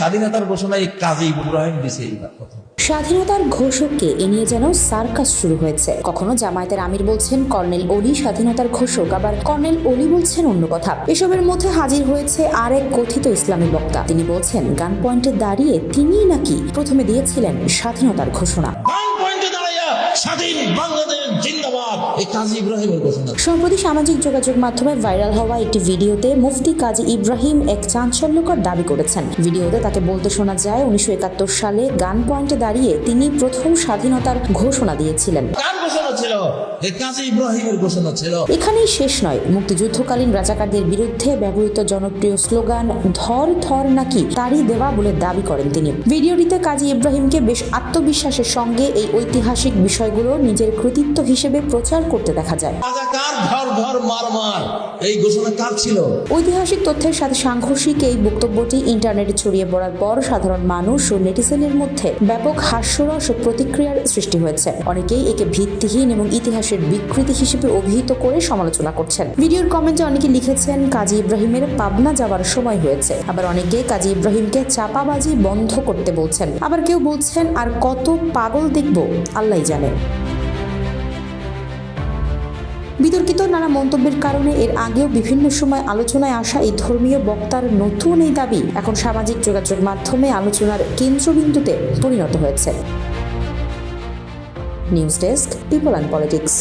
স্বাধীনতার ঘোষণা এই কাজী ইব্রাহিম দিছে এইবার কথা। স্বাধীনতার ঘোষককে এ নিয়ে যেন সার্কাস শুরু হয়েছে। কখনো জামায়াতের আমির বলছেন কর্নেল ওলি স্বাধীনতার ঘোষক, আবার কর্নেল ওলি বলছেন অন্য কথা। এসবের মধ্যে হাজির হয়েছে আরেক কথিত ইসলামী বক্তা। তিনি বলছেন গান পয়েন্টে দাঁড়িয়ে তিনিই নাকি প্রথমে দিয়েছিলেন স্বাধীনতার ঘোষণা। স্বাধীন বাংলাদেশ জিন্দাবাদ, এই কাজী ইব্রাহিমের ঘোষণা। সম্প্রতি সামাজিক যোগাযোগ মাধ্যমে ভাইরাল হওয়া একটি ভিডিওতে মুফতি কাজী ইব্রাহিম এক চাঞ্চল্যকর দাবি করেছেন। ভিডিওতে তাকে বলতে শোনা যায় 1971 সালে গান পয়েন্টে দাঁড়িয়ে তিনি প্রথম স্বাধীনতার ঘোষণা দিয়েছিলেন। কার ঘোষণা ছিল? এই কাজী ইব্রাহিমের ঘোষণা ছিল। এখানেই শেষ নয়, মুক্তিযুদ্ধকালীন রাজাকারদের বিরুদ্ধে ব্যবহৃত জনপ্রিয় স্লোগান ধর ধর নাকি তারই দেওয়া বলে দাবি করেন তিনি। ভিডিওটিতে কাজী ইব্রাহিমকে বেশ আত্মবিশ্বাসের সঙ্গে এই ঐতিহাসিক বিষয়গুলো নিজের কৃতিত্ব হিসেবে প্রচার করতে দেখা যায়। রাজাকার ধর ধর মার মার, এই ঘোষণা কার ছিল? ঐতিহাসিক তথ্যের সাথে সাংঘর্ষিক এই বক্তব্যটি ইন্টারনেটে ছড়িয়ে পড়ার পর সাধারণ মানুষ ও নেটিজেনের মধ্যে ব্যাপক হাস্যরস ও প্রতিক্রিয়ার সৃষ্টি হয়েছে। অনেকেই একে ভিত্তিহীন এবং ইতিহাসের বিকৃতি হিসেবে অভিহিত করে সমালোচনা করছেন। ভিডিওর কমেন্টে অনেকে লিখেছেন কাজী ইব্রাহিমের পাবনা যাওয়ার সময় হয়েছে, আবার অনেকে কাজী ইব্রাহিমকে চাপাবাজি বন্ধ করতে বলছেন, আবার কেউ বলছেন আর কত পাগল দেখব আল্লাহই জানে। বিতর্কিত নানা মন্তব্যের কারণে এর আগেও বিভিন্ন সময় আলোচনায় আসা এই ধর্মীয় বক্তার নতুন এই দাবি এখন সামাজিক যোগাযোগ মাধ্যমে আলোচনার কেন্দ্রবিন্দুতে পরিণত হয়েছে। News desk, people and politics.